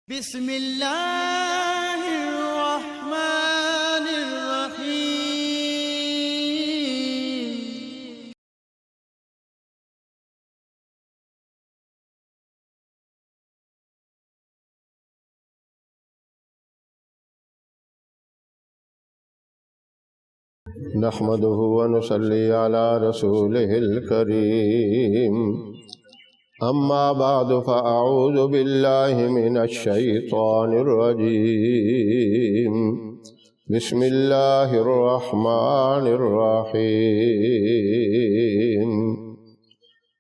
بسم اللہ الرحمن الرحیم۔ نحمده ونصلي على رسوله الكريم، اما بعد فاعوذ بالله من الشیطان الرجیم، بسم اللہ الرحمن الرحیم۔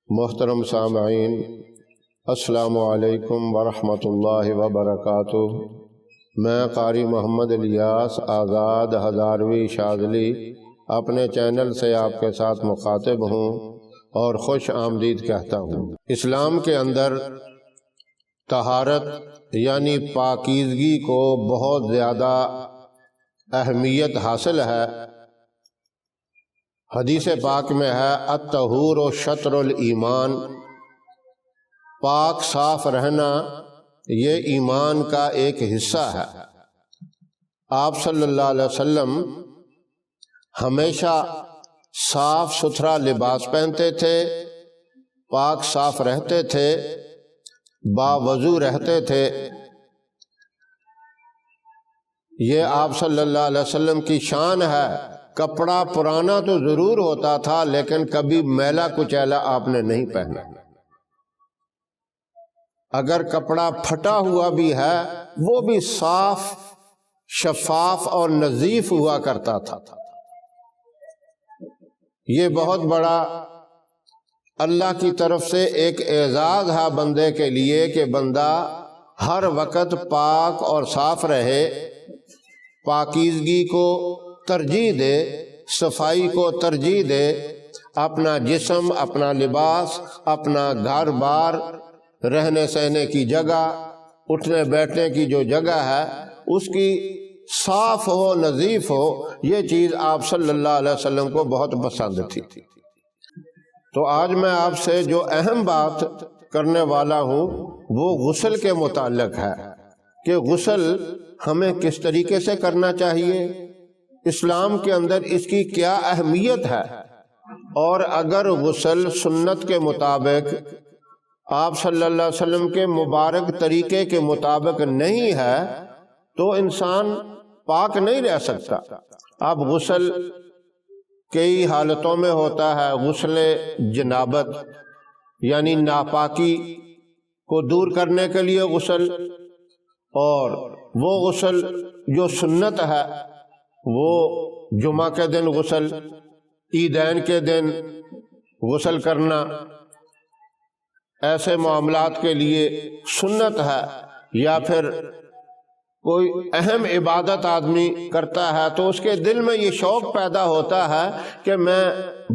محترم سامعین، السلام علیکم ورحمۃ اللہ وبرکاتہ۔ میں قاری محمد الیاس آزاد ہزاروی شاذلی اپنے چینل سے آپ کے ساتھ مخاطب ہوں اور خوش آمدید کہتا ہوں۔ اسلام کے اندر طہارت یعنی پاکیزگی کو بہت زیادہ اہمیت حاصل ہے۔ حدیث پاک میں ہے الطہور شطر الایمان، پاک صاف رہنا یہ ایمان کا ایک حصہ ہے۔ آپ صلی اللہ علیہ وسلم ہمیشہ صاف ستھرا لباس پہنتے تھے، پاک صاف رہتے تھے، باوضو رہتے تھے۔ یہ آپ صلی اللہ علیہ وسلم کی شان ہے۔ کپڑا پرانا تو ضرور ہوتا تھا لیکن کبھی میلا کچیلا آپ نے نہیں پہنا۔ اگر کپڑا پھٹا ہوا بھی ہے وہ بھی صاف شفاف اور نظیف ہوا کرتا تھا۔ یہ بہت بڑا اللہ کی طرف سے ایک اعزاز ہے بندے کے لیے کہ بندہ ہر وقت پاک اور صاف رہے، پاکیزگی کو ترجیح دے، صفائی کو ترجیح دے، اپنا جسم، اپنا لباس، اپنا گھر بار، رہنے سہنے کی جگہ، اٹھنے بیٹھنے کی جو جگہ ہے اس کی صاف ہو، نظیف ہو۔ یہ چیز آپ صلی اللہ علیہ وسلم کو بہت پسند تھی۔ تو آج میں آپ سے جو اہم بات کرنے والا ہوں وہ غسل کے متعلق ہے کہ غسل ہمیں کس طریقے سے کرنا چاہیے، اسلام کے اندر اس کی کیا اہمیت ہے، اور اگر غسل سنت کے مطابق، آپ صلی اللہ علیہ وسلم کے مبارک طریقے کے مطابق نہیں ہے تو انسان پاک نہیں رہ سکتا۔ اب غسل کئی حالتوں میں ہوتا ہے۔ غسل جنابت یعنی ناپاکی کو دور کرنے کے لیے غسل، اور وہ غسل جو سنت ہے وہ جمعہ کے دن غسل، عیدین کے دن غسل کرنا، ایسے معاملات کے لیے سنت ہے۔ یا پھر کوئی اہم عبادت آدمی کرتا ہے تو اس کے دل میں یہ شوق پیدا ہوتا ہے کہ میں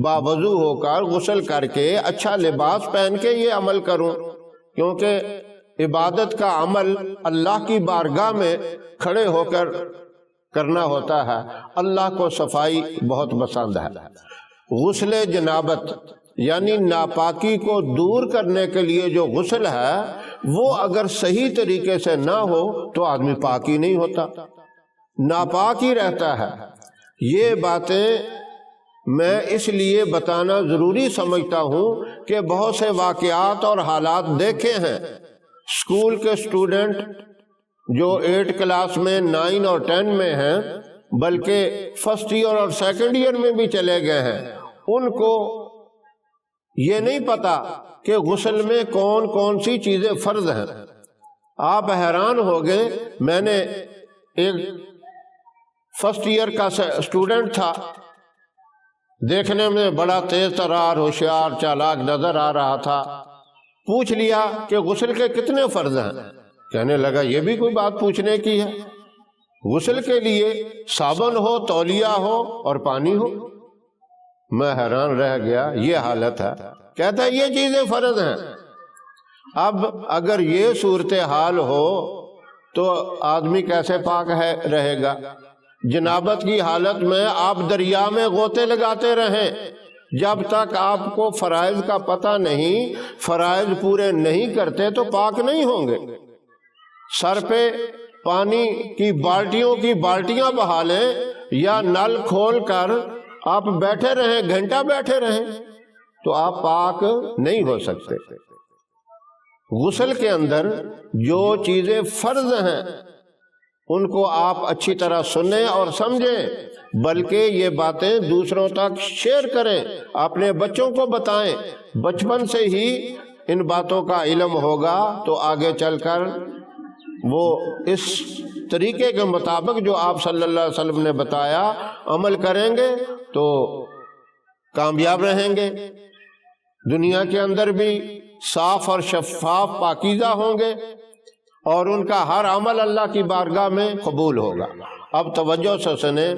باوضو ہو کر، غسل کر کے، اچھا لباس پہن کے یہ عمل کروں، کیونکہ عبادت کا عمل اللہ کی بارگاہ میں کھڑے ہو کر کرنا ہوتا ہے۔ اللہ کو صفائی بہت پسند ہے۔ غسل جنابت یعنی ناپاکی کو دور کرنے کے لیے جو غسل ہے وہ اگر صحیح طریقے سے نہ ہو تو آدمی پاک ہی نہیں ہوتا، ناپاک ہی رہتا ہے۔ یہ باتیں میں اس لیے بتانا ضروری سمجھتا ہوں کہ بہت سے واقعات اور حالات دیکھے ہیں۔ اسکول کے اسٹوڈنٹ جو 8 کلاس میں، 9 اور 10 میں ہیں، بلکہ فرسٹ ایئر اور سیکنڈ ایئر میں بھی چلے گئے ہیں، ان کو یہ نہیں پتا کہ غسل میں کون کون سی چیزیں فرض ہیں۔ آپ حیران ہوگے، میں نے ایک فرسٹ ایئر کا اسٹوڈنٹ تھا، دیکھنے میں بڑا تیز ترار، ہوشیار، چالاک نظر آ رہا تھا۔ پوچھ لیا کہ غسل کے کتنے فرض ہیں؟ کہنے لگا یہ بھی کوئی بات پوچھنے کی ہے، غسل کے لیے صابن ہو، تولیہ ہو اور پانی ہو۔ میں حیران رہ گیا، یہ حالت ہے؟ کہتا ہے یہ چیزیں فرض ہیں۔ اب اگر یہ صورتحال ہو تو آدمی کیسے پاک رہے گا؟ جنابت کی حالت میں آپ دریا میں غوطے لگاتے رہیں، جب تک آپ کو فرائض کا پتہ نہیں، فرائض پورے نہیں کرتے تو پاک نہیں ہوں گے۔ سر پہ پانی کی بالٹیوں کی بالٹیاں بہا لیں یا نل کھول کر آپ بیٹھے رہیں، گھنٹہ بیٹھے رہیں، تو آپ پاک نہیں ہو سکتے۔ غسل کے اندر جو چیزیں فرض ہیں ان کو آپ اچھی طرح سنیں اور سمجھیں، بلکہ یہ باتیں دوسروں تک شیئر کریں، اپنے بچوں کو بتائیں۔ بچپن سے ہی ان باتوں کا علم ہوگا تو آگے چل کر وہ اس طریقے کے مطابق جو آپ صلی اللہ علیہ وسلم نے بتایا عمل کریں گے تو کامیاب رہیں گے، دنیا کے اندر بھی صاف اور شفاف پاکیزہ ہوں گے، اور ان کا ہر عمل اللہ کی بارگاہ میں قبول ہوگا۔ اب توجہ سے سنیں،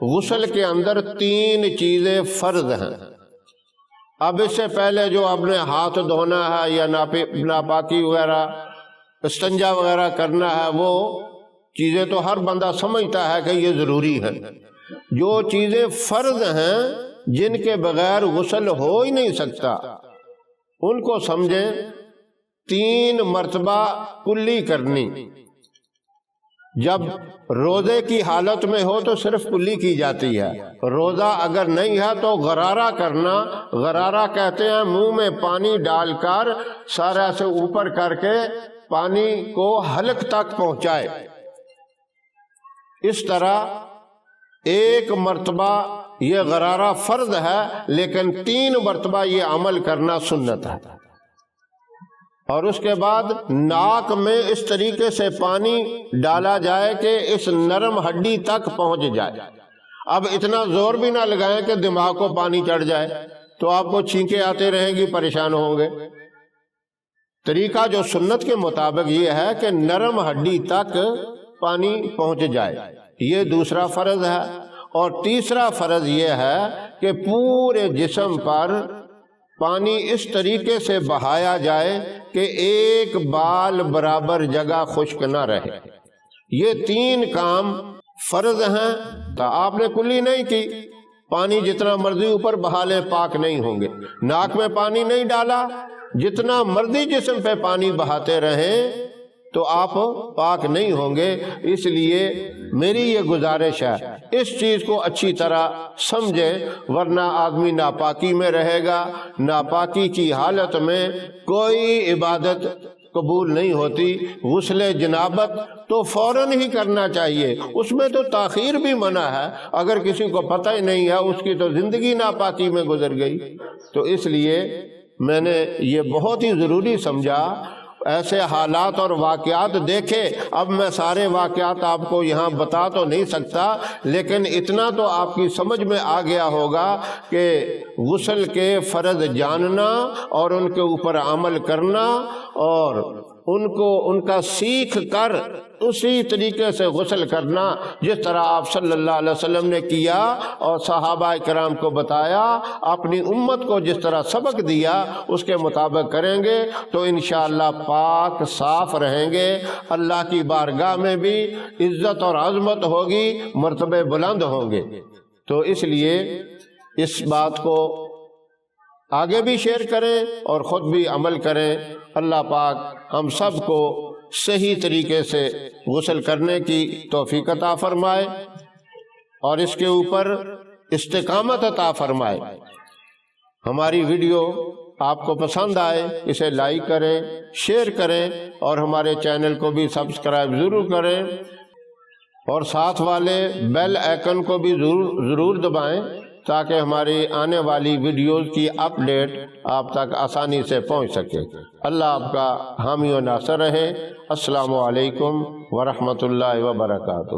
غسل کے اندر 3 چیزیں فرض ہیں۔ اب اس سے پہلے جو آپ نے ہاتھ دھونا ہے یا ناپاکی وغیرہ، استنجا وغیرہ کرنا ہے، وہ چیزیں تو ہر بندہ سمجھتا ہے کہ یہ ضروری ہے۔ جو چیزیں فرض ہیں جن کے بغیر غسل ہو ہی نہیں سکتا، ان کو سمجھیں۔ 3 مرتبہ کلی کرنی، جب روزے کی حالت میں ہو تو صرف کلی کی جاتی ہے، روزہ اگر نہیں ہے تو غرارہ کرنا۔ غرارہ کہتے ہیں منہ میں پانی ڈال کر سارا سے اوپر کر کے پانی کو حلق تک پہنچائے، اس طرح 1 مرتبہ یہ غرارہ فرض ہے، لیکن 3 مرتبہ یہ عمل کرنا سنت ہے۔ اور اس کے بعد ناک میں اس طریقے سے پانی ڈالا جائے کہ اس نرم ہڈی تک پہنچ جائے۔ اب اتنا زور بھی نہ لگائیں کہ دماغ کو پانی چڑھ جائے، تو آپ کو چھینکیں آتے رہیں گی، پریشان ہوں گے۔ طریقہ جو سنت کے مطابق یہ ہے کہ نرم ہڈی تک پانی پہنچ جائے، یہ دوسرا فرض ہے۔ اور تیسرا فرض یہ ہے کہ پورے جسم پر پانی اس طریقے سے بہایا جائے کہ ایک بال برابر جگہ خشک نہ رہے۔ یہ 3 کام فرض ہیں۔ تو آپ نے کلی نہیں کی، پانی جتنا مرضی اوپر بہا لیں پاک نہیں ہوں گے۔ ناک میں پانی نہیں ڈالا، جتنا مرضی جسم پہ پانی بہاتے رہیں تو آپ پاک نہیں ہوں گے۔ اس لیے میری یہ گزارش ہے، اس چیز کو اچھی طرح سمجھیں، ورنہ آدمی ناپاکی میں رہے گا۔ ناپاکی کی حالت میں کوئی عبادت قبول نہیں ہوتی۔ غسل جنابت تو فوراً ہی کرنا چاہیے، اس میں تو تاخیر بھی منع ہے۔ اگر کسی کو پتہ ہی نہیں ہے، اس کی تو زندگی ناپاکی میں گزر گئی۔ تو اس لیے میں نے یہ بہت ہی ضروری سمجھا۔ ایسے حالات اور واقعات دیکھے، اب میں سارے واقعات آپ کو یہاں بتا تو نہیں سکتا، لیکن اتنا تو آپ کی سمجھ میں آ گیا ہوگا کہ غسل کے فرض جاننا اور ان کے اوپر عمل کرنا، اور ان کا سیکھ کر اسی طریقے سے غسل کرنا جس طرح آپ صلی اللہ علیہ وسلم نے کیا اور صحابہ کرام کو بتایا، اپنی امت کو جس طرح سبق دیا اس کے مطابق کریں گے تو انشاءاللہ پاک صاف رہیں گے۔ اللہ کی بارگاہ میں بھی عزت اور عظمت ہوگی، مرتبے بلند ہوں گے۔ تو اس لیے اس بات کو آگے بھی شیئر کریں اور خود بھی عمل کریں۔ اللہ پاک ہم سب کو صحیح طریقے سے غسل کرنے کی توفیق عطا فرمائے اور اس کے اوپر استقامت عطا فرمائے۔ ہماری ویڈیو آپ کو پسند آئے اسے لائک کریں، شیئر کریں اور ہمارے چینل کو بھی سبسکرائب ضرور کریں، اور ساتھ والے بیل آئیکن کو بھی ضرور دبائیں تاکہ ہماری آنے والی ویڈیوز کی اپڈیٹ آپ تک آسانی سے پہنچ سکے۔ اللہ آپ کا حامی و ناصر رہے۔ السلام علیکم ورحمۃ اللہ وبرکاتہ۔